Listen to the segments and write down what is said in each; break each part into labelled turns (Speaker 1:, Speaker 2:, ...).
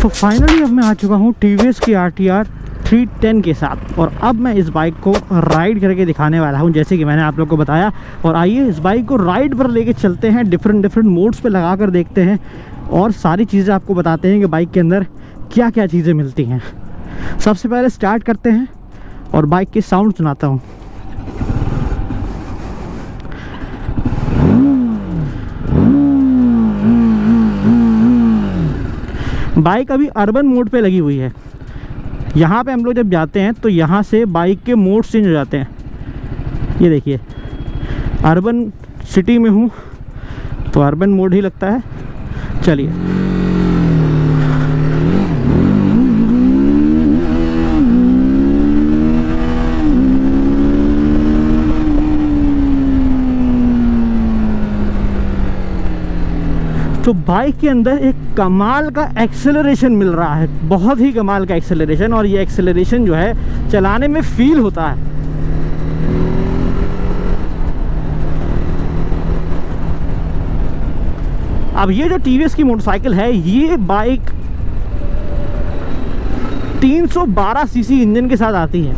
Speaker 1: तो फाइनली अब मैं आ चुका हूँ TVS की RTR 310 के साथ, और अब मैं इस बाइक को राइड करके दिखाने वाला हूँ जैसे कि मैंने आप लोग को बताया। और आइए इस बाइक को राइड पर लेके चलते हैं, डिफरेंट मोड्स पे लगा कर देखते हैं और सारी चीज़ें आपको बताते हैं कि बाइक के अंदर क्या क्या चीज़ें मिलती हैं। सबसे पहले स्टार्ट करते हैं और बाइक की साउंड सुनाता हूँ। बाइक अभी अर्बन मोड पे लगी हुई है। यहाँ पे हम लोग जब जाते हैं तो यहाँ से बाइक के मोड चेंज हो जाते हैं। ये देखिए, अर्बन सिटी में हूँ तो अर्बन मोड ही लगता है। चलिए तो बाइक के अंदर एक कमाल का एक्सेलरेशन मिल रहा है, बहुत ही कमाल का एक्सेलरेशन। और ये एक्सेलरेशन जो है चलाने में फील होता है। अब ये जो TVS की मोटरसाइकिल है, ये बाइक 312 सीसी इंजन के साथ आती है।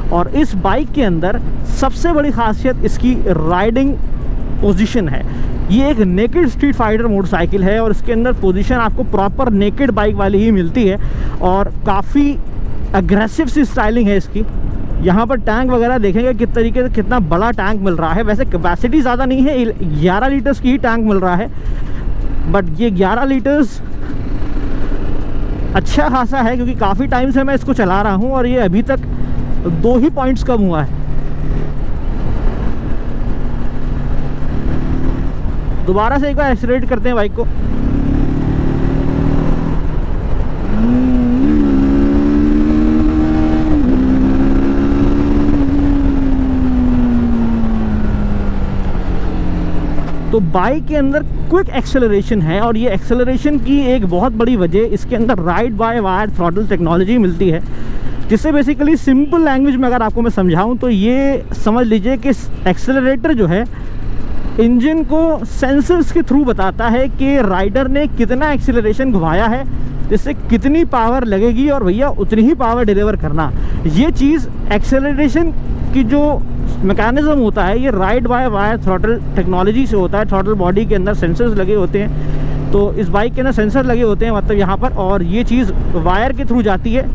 Speaker 1: और इस बाइक के अंदर सबसे बड़ी खासियत इसकी राइडिंग पोजीशन है। ये एक नेकेड स्ट्रीट फाइटर मोटरसाइकिल है और इसके अंदर पोजीशन आपको प्रॉपर नेकेड बाइक वाली ही मिलती है और काफ़ी अग्रेसिव सी स्टाइलिंग है इसकी। यहाँ पर टैंक वगैरह देखेंगे किस तरीके से, कितना बड़ा टैंक मिल रहा है। वैसे कैपेसिटी ज़्यादा नहीं है, 11 लीटर्स की ही टैंक मिल रहा है, बट ये 11 लीटर्स अच्छा खासा है क्योंकि काफ़ी टाइम से मैं इसको चला रहा हूँ और ये अभी तक 2 ही पॉइंट्स कम हुआ है। दोबारा से एक बार एक्सीलरेट करते हैं बाइक को। तो बाइक के अंदर क्विक एक्सेलरेशन है और ये एक्सेलरेशन की एक बहुत बड़ी वजह इसके अंदर ride by wire throttle technology मिलती है, जिससे बेसिकली सिंपल लैंग्वेज में अगर आपको मैं समझाऊं तो ये समझ लीजिए कि एक्सेलरेटर जो है इंजन को सेंसर्स के थ्रू बताता है कि राइडर ने कितना एक्सीलरेशन घुमाया है, जिससे कितनी पावर लगेगी और भैया उतनी ही पावर डिलीवर करना। ये चीज़ एक्सेलरेशन की जो मैकेनिज्म होता है ये ride by wire throttle technology से होता है। थ्रॉटल बॉडी के अंदर सेंसर्स लगे होते हैं, तो इस बाइक के अंदर सेंसर लगे होते हैं मतलब यहाँ पर, और ये चीज़ वायर के थ्रू जाती है।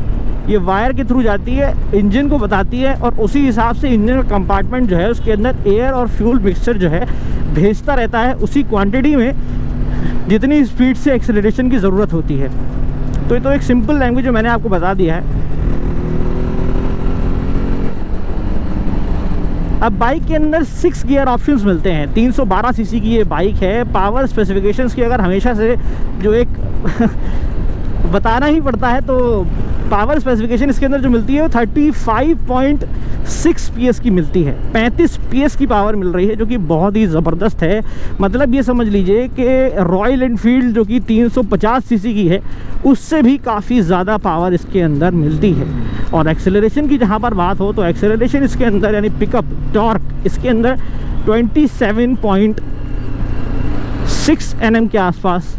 Speaker 1: ये वायर के थ्रू जाती है, इंजन को बताती है और उसी हिसाब से इंजन का कंपार्टमेंट जो है उसके अंदर एयर और फ्यूल मिक्सचर जो है भेजता रहता है उसी क्वांटिटी में जितनी स्पीड से एक्सेलरेशन की ज़रूरत होती है। तो ये तो एक सिंपल लैंग्वेज जो मैंने आपको बता दिया है। अब बाइक के अंदर 6 गियर ऑप्शंस मिलते हैं। 312 सीसी की ये बाइक है। पावर स्पेसिफिकेशंस की अगर हमेशा से जो एक बताना ही पड़ता है तो पावर स्पेसिफिकेशन इसके अंदर जो मिलती है वो 35.6 PS की मिलती है। 35 PS की पावर मिल रही है जो कि बहुत ही ज़बरदस्त है। मतलब ये समझ लीजिए कि रॉयल एनफील्ड जो कि 350 सीसी की है उससे भी काफ़ी ज़्यादा पावर इसके अंदर मिलती है। और एक्सेलरेशन की जहाँ पर बात हो तो एक्सेलरेशन इसके अंदर यानी पिकअप टॉर्क इसके अंदर 27.6 Nm के आसपास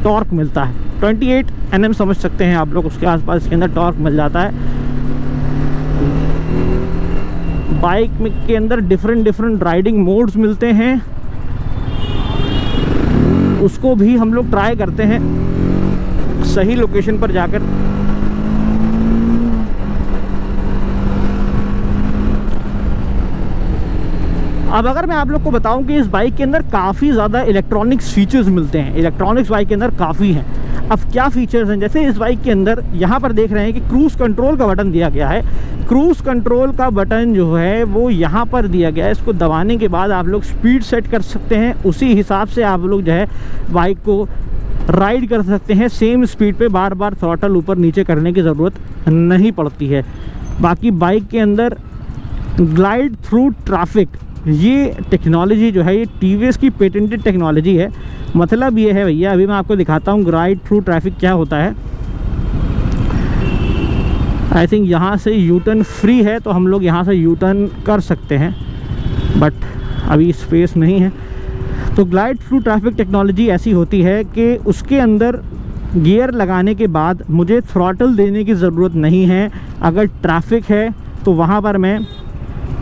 Speaker 1: टॉर्क मिलता है। 28 Nm समझ सकते हैं आप लोग, उसके आसपास इसके अंदर टॉर्क मिल जाता है। बाइक में के अंदर डिफरेंट राइडिंग मोड्स मिलते हैं, उसको भी हम लोग ट्राई करते हैं सही लोकेशन पर जाकर। अब अगर मैं आप लोग को बताऊं कि इस बाइक के अंदर काफ़ी ज़्यादा इलेक्ट्रॉनिक्स फीचर्स मिलते हैं। इलेक्ट्रॉनिक्स बाइक के अंदर काफ़ी हैं। अब क्या फीचर्स हैं, जैसे इस बाइक के अंदर यहाँ पर देख रहे हैं कि क्रूज़ कंट्रोल का बटन दिया गया है। क्रूज़ कंट्रोल का बटन जो है वो यहाँ पर दिया गया है। इसको दबाने के बाद आप लोग स्पीड सेट कर सकते हैं, उसी हिसाब से आप लोग जो है बाइक को राइड कर सकते हैं। सेम स्पीड पे बार बार थ्रॉटल ऊपर नीचे करने की ज़रूरत नहीं पड़ती है। बाकी बाइक के अंदर ग्लाइड थ्रू ट्रैफिक, ये टेक्नोलॉजी जो है ये TVS की पेटेंटेड टेक्नोलॉजी है। मतलब ये है भैया, अभी मैं आपको दिखाता हूँ ग्लाइड थ्रू ट्रैफिक क्या होता है। आई थिंक यहाँ से यू टर्न फ्री है तो हम लोग यहाँ से यू टर्न कर सकते हैं, बट अभी स्पेस नहीं है। तो ग्लाइड थ्रू ट्रैफिक टेक्नोलॉजी ऐसी होती है कि उसके अंदर गियर लगाने के बाद मुझे थ्रॉटल देने की ज़रूरत नहीं है। अगर ट्रैफिक है तो वहाँ पर मैं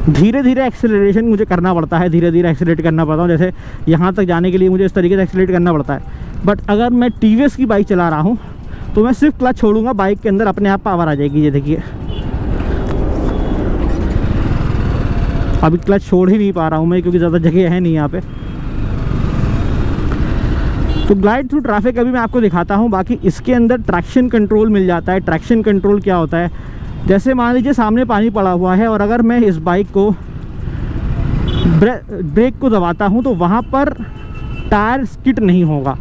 Speaker 1: धीरे धीरे एक्सेलरेशन मुझे करना पड़ता है, धीरे धीरे एक्सेलरेट करना पड़ता है। जैसे यहाँ तक जाने के लिए मुझे इस तरीके से एक्सेलरेट करना पड़ता है। बट अगर मैं टीवीएस की बाइक चला रहा हूँ तो मैं सिर्फ क्लच छोड़ूंगा, बाइक के अंदर अपने आप पावर आ जाएगी। ये देखिए, अभी क्लच छोड़ ही नहीं पा रहा हूँ मैं क्योंकि ज़्यादा जगह है नहीं यहाँ पे। तो ग्लाइड थ्रू ट्रैफिक अभी मैं आपको दिखाता हूँ। बाकी इसके अंदर ट्रैक्शन कंट्रोल मिल जाता है। ट्रैक्शन कंट्रोल क्या होता है, जैसे मान लीजिए सामने पानी पड़ा हुआ है और अगर मैं इस बाइक को ब्रेक को दबाता हूँ तो वहाँ पर टायर स्किड नहीं होगा।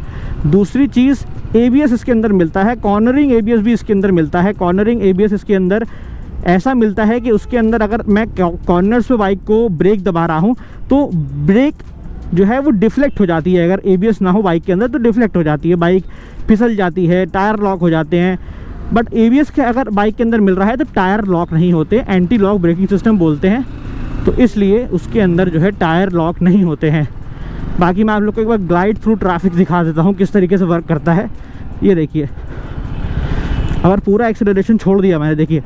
Speaker 1: दूसरी चीज़, एबीएस इसके अंदर मिलता है, कॉर्नरिंग एबीएस भी इसके अंदर मिलता है। कॉर्नरिंग एबीएस इसके अंदर ऐसा मिलता है कि उसके अंदर अगर मैं कॉर्नर्स पे बाइक को ब्रेक दबा रहा हूँ तो ब्रेक जो है वो डिफ्लेक्ट हो जाती है। अगर एबीएस ना हो बाइक के अंदर तो डिफ्लेक्ट हो जाती है, बाइक फिसल जाती है, टायर लॉक हो जाते हैं। बट एबीएस के अगर बाइक के अंदर मिल रहा है तो टायर लॉक नहीं होते, एंटी लॉक ब्रेकिंग सिस्टम बोलते हैं, तो इसलिए उसके अंदर जो है टायर लॉक नहीं होते हैं। बाकी मैं आप लोग को एक बार ग्लाइड थ्रू ट्रैफिक दिखा देता हूँ किस तरीके से वर्क करता है। ये देखिए, अगर पूरा एक्सेलरेशन छोड़ दिया मैंने, देखिए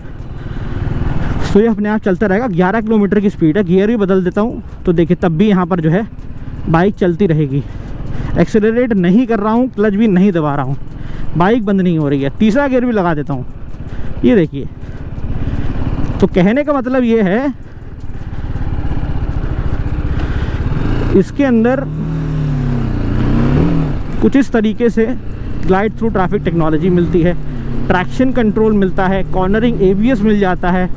Speaker 1: तो ये अपने आप चलता रहेगा। 11 किलोमीटर की स्पीड है। गियर भी बदल देता हूँ तो देखिए तब भी यहाँ पर जो है बाइक चलती रहेगी। एक्सेलरेट नहीं कर रहा हूँ, क्लच भी नहीं दबा रहा हूँ, बाइक बंद नहीं हो रही है। तीसरा गियर भी लगा देता हूँ, ये देखिए। तो कहने का मतलब ये है इसके अंदर कुछ इस तरीके से ग्लाइड थ्रू ट्रैफिक टेक्नोलॉजी मिलती है। ट्रैक्शन कंट्रोल मिलता है, कॉर्नरिंग एबीएस मिल जाता है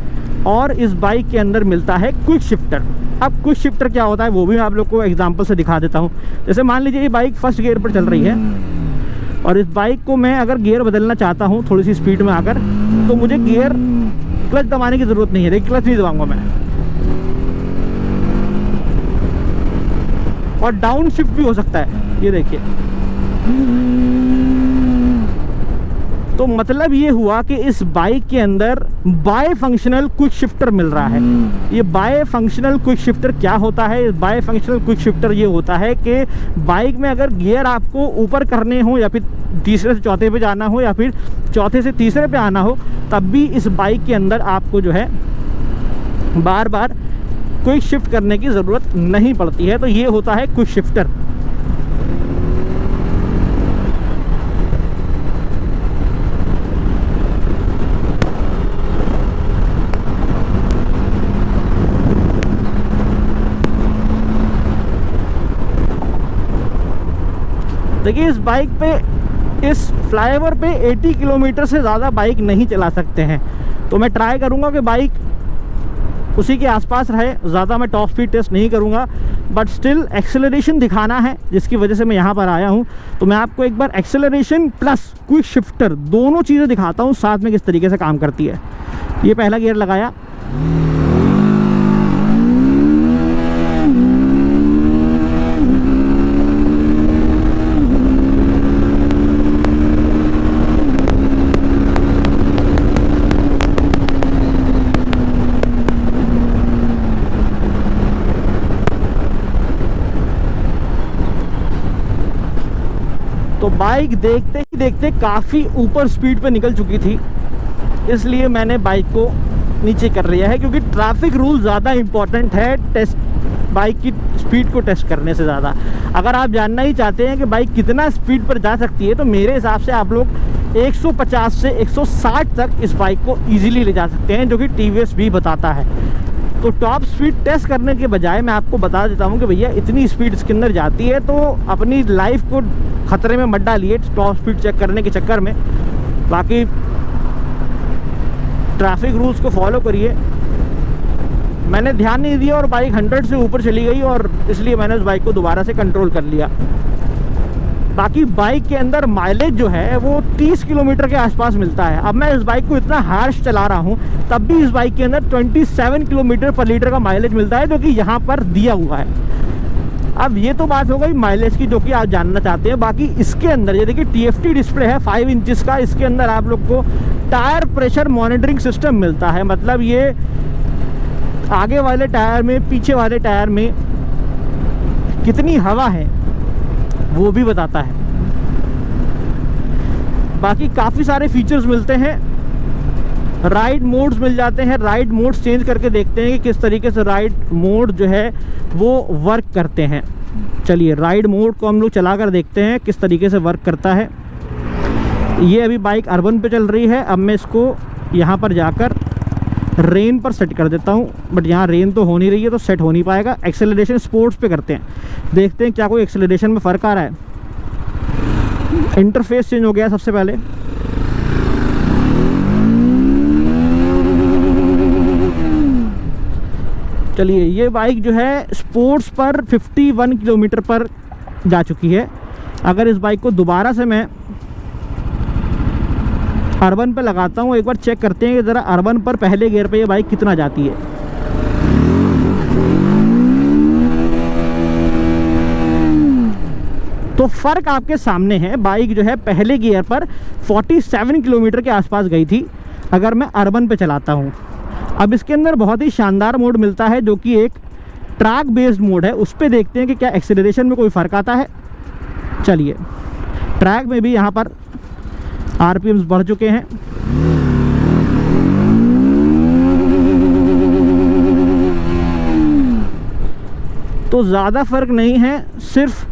Speaker 1: और इस बाइक के अंदर मिलता है क्विक शिफ्टर। अब क्विक शिफ्टर क्या होता है वो भी मैं आप लोग को एग्जांपल से दिखा देता हूँ। जैसे मान लीजिए ये बाइक फर्स्ट गियर पर चल रही है और इस बाइक को मैं अगर गियर बदलना चाहता हूँ थोड़ी सी स्पीड में आकर, तो मुझे गियर क्लच दबाने की ज़रूरत नहीं है। देखिए क्लच नहीं दबाऊंगा मैं, और डाउन शिफ्ट भी हो सकता है, ये देखिए। तो मतलब ये हुआ कि इस बाइक के अंदर बाय फंक्शनल क्विक शिफ्टर मिल रहा है। ये बाय फंक्शनल क्विक शिफ्टर क्या होता है? इस बाय फंक्शनल क्विक शिफ्टर ये होता है कि बाइक में अगर गियर आपको ऊपर करने हो या फिर तीसरे से चौथे पे जाना हो या फिर चौथे से तीसरे पे आना हो, तब भी इस बाइक के अंदर आपको जो है बार बार क्विक शिफ्ट करने की ज़रूरत नहीं पड़ती है। तो ये होता है क्विक शिफ्टर। देखिए इस बाइक पे, इस फ्लाईओवर पे 80 किलोमीटर से ज़्यादा बाइक नहीं चला सकते हैं। तो मैं ट्राई करूँगा कि बाइक उसी के आसपास रहे, ज़्यादा मैं टॉप स्पीड टेस्ट नहीं करूँगा। बट स्टिल एक्सेलरेशन दिखाना है, जिसकी वजह से मैं यहाँ पर आया हूँ। तो मैं आपको एक बार एक्सेलरेशन प्लस क्विक शिफ्टर दोनों चीज़ें दिखाता हूँ साथ में किस तरीके से काम करती है। ये पहला गियर लगाया, तो बाइक देखते ही देखते काफ़ी ऊपर स्पीड पे निकल चुकी थी, इसलिए मैंने बाइक को नीचे कर लिया है, क्योंकि ट्रैफिक रूल ज़्यादा इम्पोर्टेंट है टेस्ट बाइक की स्पीड को टेस्ट करने से ज़्यादा। अगर आप जानना ही चाहते हैं कि बाइक कितना स्पीड पर जा सकती है, तो मेरे हिसाब से आप लोग 150 से 160 तक इस बाइक को ईजिली ले जा सकते हैं, जो कि टीवीएस भी बताता है। तो टॉप स्पीड टेस्ट करने के बजाय मैं आपको बता देता हूँ कि भैया इतनी स्पीड इसके अंदर जाती है, तो अपनी लाइफ को खतरे में मत डालिए टॉप स्पीड चेक करने के चक्कर में। बाकी ट्रैफिक रूल्स को फॉलो करिए। मैंने ध्यान नहीं दिया और बाइक 100 से ऊपर चली गई, और इसलिए मैंने उस बाइक को दोबारा से कंट्रोल कर लिया। बाकी बाइक के अंदर माइलेज जो है वो 30 किलोमीटर के आसपास मिलता है। अब मैं इस बाइक को इतना हार्श चला रहा हूँ, तब भी इस बाइक के अंदर 27 किलोमीटर पर लीटर का माइलेज मिलता है, जो कि यहाँ पर दिया हुआ है। अब ये तो बात हो गई माइलेज की, जो कि आप जानना चाहते हैं। बाकी इसके अंदर ये देखिए TFT डिस्प्ले है 5 इंचेस का। इसके अंदर आप लोग को टायर प्रेशर मॉनिटरिंग सिस्टम मिलता है। मतलब ये आगे वाले टायर में, पीछे वाले टायर में कितनी हवा है वो भी बताता है। बाकी काफ़ी सारे फीचर्स मिलते हैं, राइड मोड्स मिल जाते हैं। राइड मोड्स चेंज करके देखते हैं कि किस तरीके से राइड मोड जो है वो वर्क करते हैं। चलिए राइड मोड को हम लोग चला कर देखते हैं किस तरीके से वर्क करता है। ये अभी बाइक अर्बन पे चल रही है। अब मैं इसको यहाँ पर जाकर रेन पर सेट कर देता हूँ, बट यहाँ रेन तो हो नहीं रही है तो सेट हो नहीं पाएगा। एक्सेलरेशन स्पोर्ट्स पे करते हैं, देखते हैं क्या कोई एक्सेलरेशन में फ़र्क आ रहा है। इंटरफेस चेंज हो गया सबसे पहले। चलिए ये बाइक जो है स्पोर्ट्स पर 51 किलोमीटर पर जा चुकी है। अगर इस बाइक को दोबारा से मैं अर्बन पे लगाता हूँ, एक बार चेक करते हैं कि ज़रा अर्बन पर पहले गियर पे ये बाइक कितना जाती है। तो फ़र्क आपके सामने है। बाइक जो है पहले गियर पर 47 किलोमीटर के आसपास गई थी अगर मैं अर्बन पे चलाता हूँ। अब इसके अंदर बहुत ही शानदार मोड मिलता है जो कि एक ट्रैक बेस्ड मोड है। उस पर देखते हैं कि क्या एक्सेलरेशन में कोई फ़र्क आता है। चलिए ट्रैक में भी यहाँ पर आरपीएम्स बढ़ चुके हैं। तो ज़्यादा फ़र्क नहीं है, सिर्फ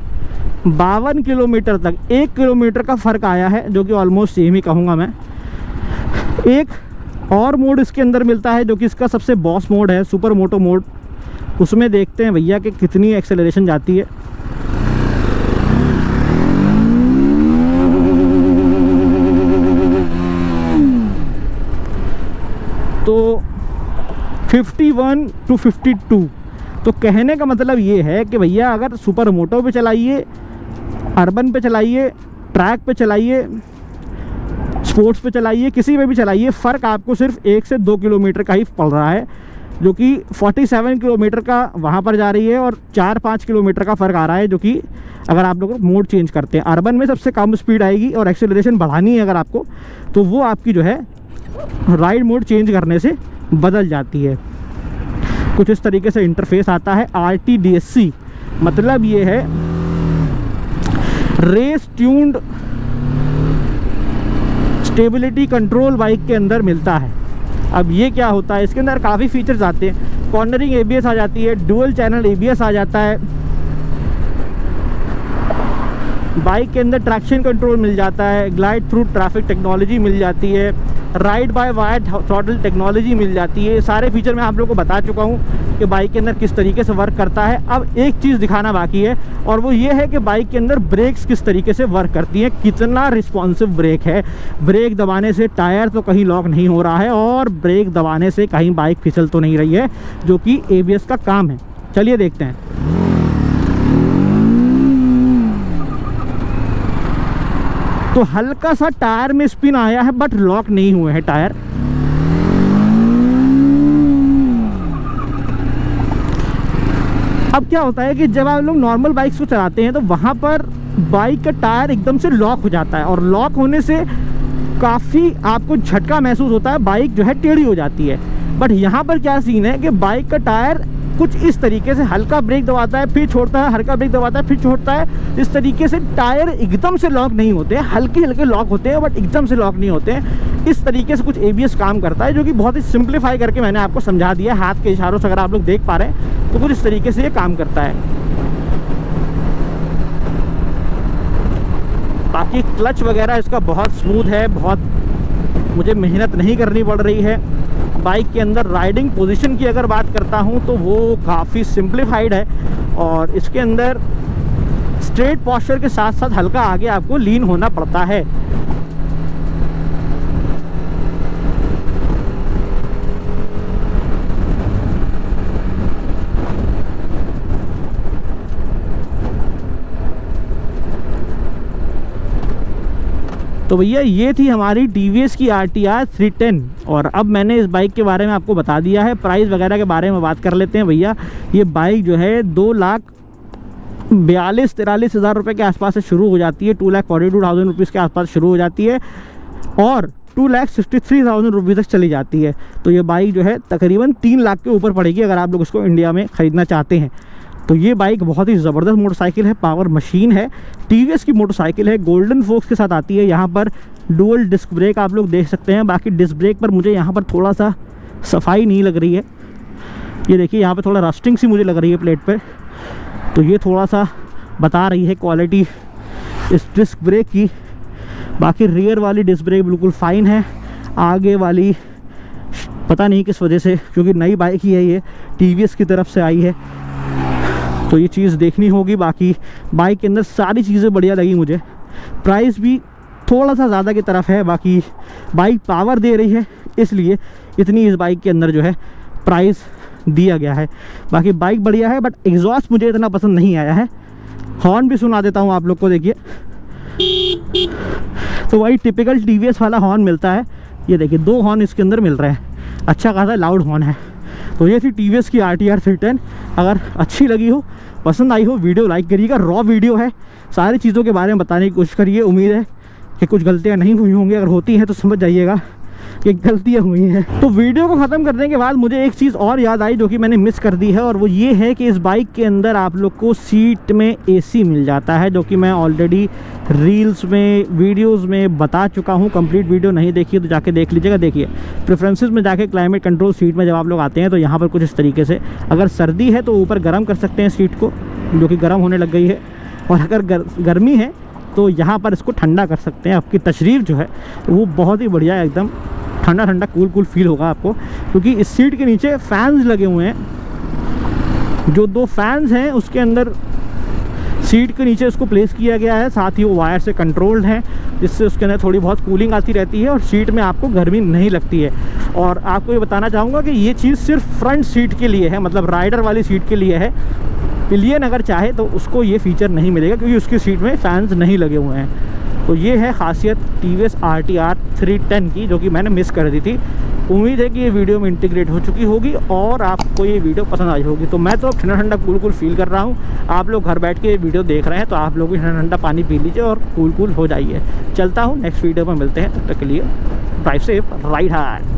Speaker 1: 52 किलोमीटर तक 1 किलोमीटर का फ़र्क आया है, जो कि ऑलमोस्ट सेम ही कहूँगा मैं। एक और मोड इसके अंदर मिलता है जो कि इसका सबसे बॉस मोड है, सुपर मोटो मोड। उसमें देखते हैं भैया कि कितनी एक्सेलरेशन जाती है। तो 51 to 52। तो कहने का मतलब ये है कि भैया अगर सुपर मोटो पे चलाइए, अर्बन पे चलाइए, ट्रैक पे चलाइए, स्पोर्ट्स पे चलाइए, किसी में भी चलाइए, फ़र्क आपको सिर्फ 1 से 2 किलोमीटर का ही पड़ रहा है, जो कि 47 किलोमीटर का वहाँ पर जा रही है और 4-5 किलोमीटर का फ़र्क आ रहा है, जो कि अगर आप लोग मोड चेंज करते हैं। अर्बन में सबसे कम स्पीड आएगी और एक्सेलरेशन बढ़ानी है अगर आपको, तो वो आपकी जो है राइड मोड चेंज करने से बदल जाती है। कुछ इस तरीके से इंटरफेस आता है। RTDSC मतलब ये है race tuned stability control bike के अंदर मिलता है। अब ये क्या होता है, इसके अंदर काफ़ी फीचर्स आते हैं। कॉर्नरिंग ABS आ जाती है, डुअल चैनल ABS आ जाता है, बाइक के अंदर ट्रैक्शन कंट्रोल मिल जाता है, ग्लाइड थ्रू ट्रैफिक टेक्नोलॉजी मिल जाती है, ride by wire throttle technology मिल जाती है। ये सारे फीचर मैं आप लोगों को बता चुका हूँ कि बाइक के अंदर किस तरीके से वर्क करता है। अब एक चीज़ दिखाना बाकी है और वो ये है कि बाइक के अंदर ब्रेक्स किस तरीके से वर्क करती हैं, कितना रिस्पॉन्सिव ब्रेक है। ब्रेक दबाने से टायर तो कहीं लॉक नहीं हो रहा है और ब्रेक दबाने से कहीं बाइक फिसल तो नहीं रही है, जो कि ABS का काम है। चलिए देखते हैं। तो हल्का सा टायर में स्पिन आया है बट लॉक नहीं हुए हैं टायर। अब क्या होता है कि जब आप लोग नॉर्मल बाइक्स को चलाते हैं तो वहाँ पर बाइक का टायर एकदम से लॉक हो जाता है और लॉक होने से काफ़ी आपको झटका महसूस होता है, बाइक जो है टेढ़ी हो जाती है। बट यहाँ पर क्या सीन है कि बाइक का टायर कुछ इस तरीके से हल्का ब्रेक दबाता है फिर छोड़ता है, हल्का ब्रेक दबाता है फिर छोड़ता है। इस तरीके से टायर एकदम से लॉक नहीं होते हैं, हल्के हल्के लॉक होते हैं बट एकदम से लॉक नहीं होते हैं। इस तरीके से कुछ ABS काम करता है, जो कि बहुत ही सिंप्लीफाई करके मैंने आपको समझा दिया है हाथ के इशारों से। अगर आप लोग देख पा रहे हैं तो कुछ इस तरीके से ये काम करता है। बाकी क्लच वगैरह इसका बहुत स्मूथ है, बहुत मुझे मेहनत नहीं करनी पड़ रही है। बाइक के अंदर राइडिंग पोजीशन की अगर बात करता हूं तो वो काफ़ी सिंप्लीफाइड है और इसके अंदर स्ट्रेट पोस्चर के साथ साथ हल्का आगे आपको लीन होना पड़ता है। तो भैया ये थी हमारी TVS की RTR 310 और अब मैंने इस बाइक के बारे में आपको बता दिया है। प्राइस वगैरह के बारे में बात कर लेते हैं भैया। ये बाइक जो है 2,42,43 हज़ार रुपये के आसपास से शुरू हो जाती है, 2,42,000 रुपीज़ के आसपास शुरू हो जाती है और 2,63,000 रुपये तक चली जाती है। तो ये बाइक जो है तकरीबन 3 लाख के ऊपर पड़ेगी अगर आप लोग इसको इंडिया में ख़रीदना चाहते हैं। तो ये बाइक बहुत ही ज़बरदस्त मोटरसाइकिल है, पावर मशीन है, TVS की मोटरसाइकिल है, गोल्डन फोक्स के साथ आती है। यहाँ पर डुअल डिस्क ब्रेक आप लोग देख सकते हैं। बाकी डिस्क ब्रेक पर मुझे यहाँ पर थोड़ा सा सफाई नहीं लग रही है। ये देखिए यहाँ पे थोड़ा रस्टिंग सी मुझे लग रही है प्लेट पे, तो ये थोड़ा सा बता रही है क्वालिटी इस डिस्क ब्रेक की। बाकी रियर वाली डिस्क ब्रेक बिल्कुल फ़ाइन है। आगे वाली पता नहीं किस वजह से, क्योंकि नई बाइक ही है ये, TVS की तरफ से आई है, तो ये चीज़ देखनी होगी। बाकी बाइक के अंदर सारी चीज़ें बढ़िया लगी मुझे। प्राइस भी थोड़ा सा ज़्यादा की तरफ है, बाकी बाइक पावर दे रही है इसलिए इतनी इस बाइक के अंदर जो है प्राइस दिया गया है। बाकी बाइक बढ़िया है, बट एग्जॉस्ट मुझे इतना पसंद नहीं आया है। हॉर्न भी सुना देता हूँ आप लोग को, देखिए तो वही टिपिकल TVS वाला हॉर्न मिलता है। ये देखिए 2 हॉर्न इसके अंदर मिल रहे हैं, अच्छा खासा लाउड हॉर्न है। तो ये थी TVS की RTR 310। अगर अच्छी लगी हो, पसंद आई हो, वीडियो लाइक करिएगा। रॉ वीडियो है, सारी चीज़ों के बारे में बताने की कोशिश करिए। उम्मीद है कि कुछ गलतियाँ नहीं हुई होंगी, अगर होती हैं तो समझ जाइएगा कि गलतियाँ हुई हैं। तो वीडियो को ख़त्म करने के बाद मुझे एक चीज़ और याद आई जो कि मैंने मिस कर दी है, और वो ये है कि इस बाइक के अंदर आप लोग को सीट में AC मिल जाता है, जो कि मैं ऑलरेडी रील्स में, वीडियोस में बता चुका हूँ। कंप्लीट वीडियो नहीं देखी तो जाके देख लीजिएगा। देखिए प्रेफरेंसेस में जाके क्लाइमेट कंट्रोल सीट में जब आप लोग आते हैं तो यहाँ पर कुछ इस तरीके से, अगर सर्दी है तो ऊपर गर्म कर सकते हैं सीट को, जो कि गर्म होने लग गई है, और अगर गर्मी है तो यहाँ पर इसको ठंडा कर सकते हैं। आपकी तशरीफ जो है वो बहुत ही बढ़िया है, एकदम ठंडा ठंडा कूल फील होगा आपको, क्योंकि इस सीट के नीचे फैंस लगे हुए हैं। जो 2 फैंस हैं उसके अंदर सीट के नीचे इसको प्लेस किया गया है, साथ ही वो वायर से कंट्रोल्ड है, जिससे उसके अंदर थोड़ी बहुत कूलिंग आती रहती है और सीट में आपको गर्मी नहीं लगती है। और आपको ये बताना चाहूँगा कि ये चीज़ सिर्फ फ्रंट सीट के लिए है, मतलब राइडर वाली सीट के लिए है। पिलियन अगर चाहे तो उसको ये फीचर नहीं मिलेगा, क्योंकि उसकी सीट में फैंस नहीं लगे हुए हैं। तो ये है खासियत TVS RTR 310 की, जो कि मैंने मिस कर दी थी। उम्मीद है कि ये वीडियो में इंटीग्रेट हो चुकी होगी और आपको ये वीडियो पसंद आई होगी। तो मैं तो ठंडा ठंडा कूल फील कर रहा हूँ। आप लोग घर बैठ के ये वीडियो देख रहे हैं तो आप लोग भी ठंडा ठंडा पानी पी लीजिए और कूल हो जाइए। चलता हूँ, नेक्स्ट वीडियो में मिलते हैं, तब तक के लिए ड्राइव सेफ, राइड हार्ड।